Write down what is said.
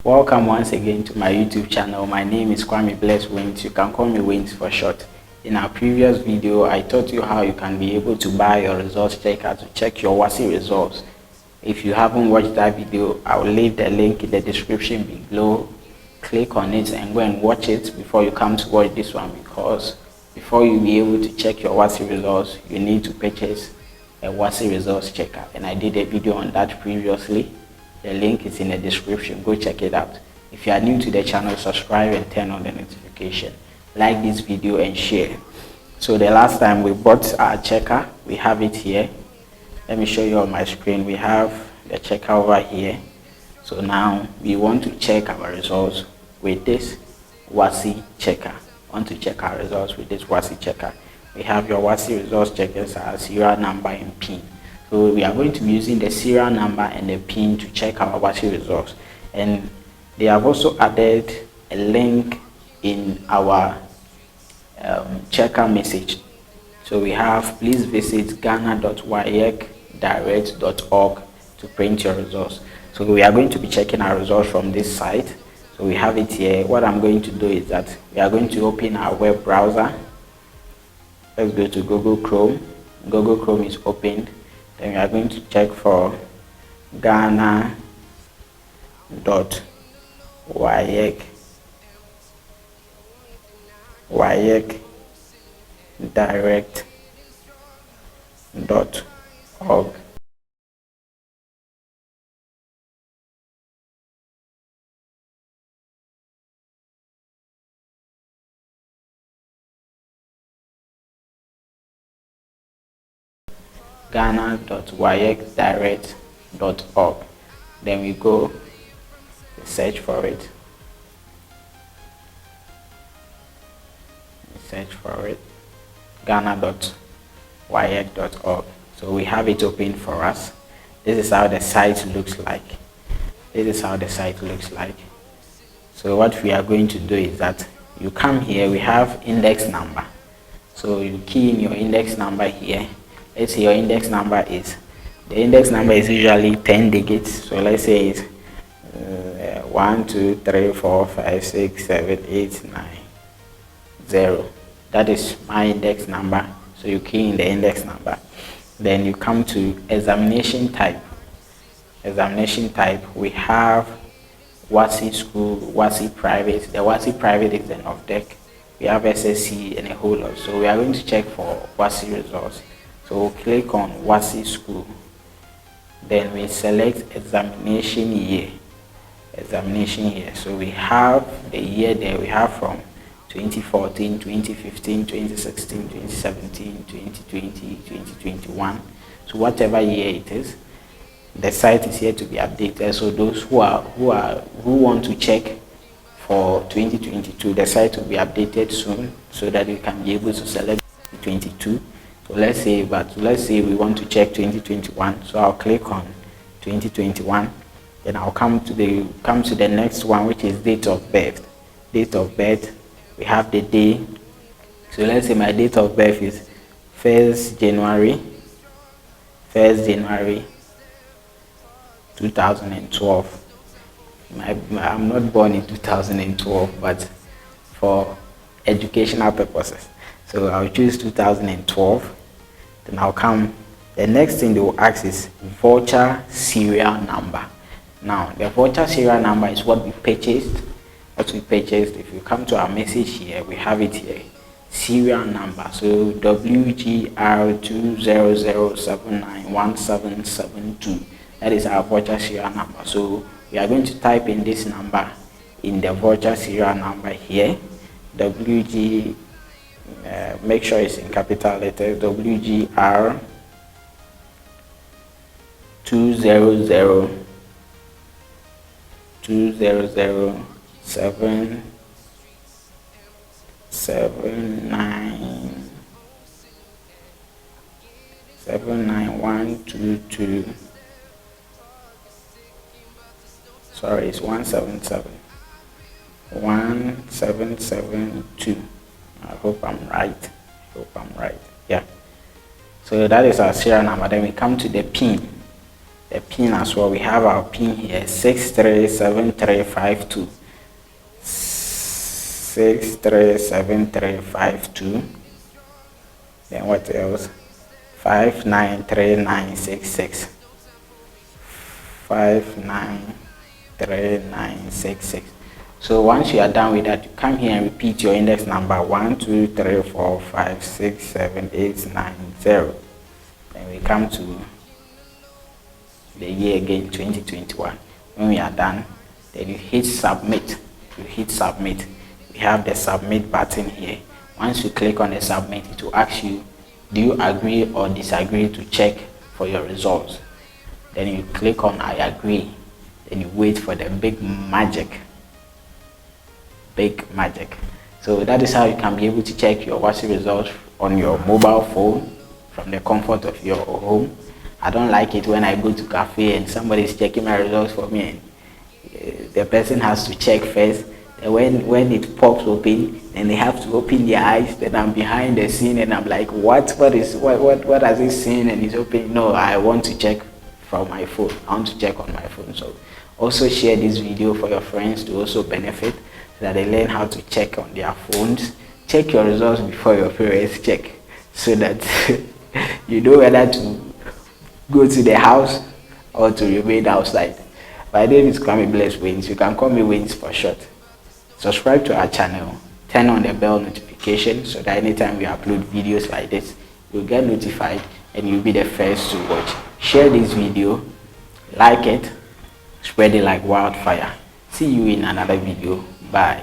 Welcome once again to my YouTube channel. My name is Kwame Bless Wins. You can call me Wins for short. In our previous video, I taught you how you can be able to buy your results checker to check your WASSCE results. If you haven't watched that video, I will leave the link in the description below. Click on it and go and watch it before you come to watch this one, because before you be able to check your WASSCE results, you need to purchase a WASSCE results checker, and I did a video on that previously. The link is in the description. Go check it out. If you are new to the channel, subscribe and turn on the notification. Like this video and share. So the last time we bought our checker, we have it here. Let me show you on my screen. We have the checker over here. So now we want to check our results with this WASSCE checker. Want to check our results with this WASSCE checker. We have your WASSCE results checkers as serial number and PIN. So we are going to be using the serial number and the PIN to check our WASSCE results. And they have also added a link in our checker message. So we have, please visit ghana.waecdirect.org to print your results. So we are going to be checking our results from this site. So we have it here. What I'm going to do is that we are going to open our web browser. Let's go to Google Chrome. Google Chrome is opened. Then we are going to check for Ghana.waecdirect.org. Ghana.waecdirect.org. Then we go search for it. Ghana.waec.org. So we have it open for us. This is how the site looks like. So what we are going to do is that you come here. We have index number. So you key in your index number here. Let's say your index number is, the index number is usually 10 digits. So let's say it's 1, 2, 3, 4, 5, 6, 7, 8, 9, 0. That is my index number. So you key in the index number. Then you come to examination type. We have WASSCE school, WASSCE private. The WASSCE private is an off-deck. We have SSC and a whole lot. So we are going to check for WASSCE results. So we'll click on WASSCE school. Then we select examination year. So we have the year there. We have from 2014, 2015, 2016, 2017, 2020, 2021. So whatever year it is, the site is here to be updated. So those who want to check for 2022, the site will be updated soon, so that you can be able to select 2022. So let's say we want to check 2021. So I'll click on 2021. Then I'll come to the next one, which is date of birth. We have the day. So let's say my date of birth is 1st January 2012. I'm not born in 2012, but for educational purposes. So I'll choose 2012. Then I'll come. The next thing they will ask is voucher serial number. Now, the voucher serial number is what we purchased. If you come to our message here, we have it here. Serial number. So WGR200791772. That is our voucher serial number. So we are going to type in this number in the voucher serial number here. WG. Make sure it's in capital letters. WGR 79122. Sorry, it's 1772. I hope I'm right. Yeah. So that is our serial number. Then we come to the PIN. the pin as well. We have our pin here, 637352. 637352. Then what else? 593966. 593966. So once you are done with that, you come here and repeat your index number 1 2 3 4 5 6 7 8 9 0. Then we come to the year again, 2021. When we are done, then you hit submit. You hit submit. We have the submit button here. Once you click on the submit, it will ask you, do you agree or disagree to check for your results? Then you click on I agree. Then you wait for the big magic. So that is how you can be able to check your WASSCE results on your mobile phone from the comfort of your home. I don't like it when I go to cafe and somebody is checking my results for me, and the person has to check first. And when it pops open, and they have to open their eyes, then I'm behind the scene and I'm like, what has he seen? And he's open. No, I want to check from my phone. I want to check on my phone. So also share this video for your friends to also benefit, so that they learn how to check on their phones. Check your results before your parents check, so that you know whether to go to the house or to remain outside. My name is Kwame Bless Wins. You can call me Wins for short. Subscribe to our channel. Turn on the bell notification so that anytime we upload videos like this, you'll get notified and you'll be the first to watch. Share this video, like it, spread it like wildfire. See you in another video. Bye.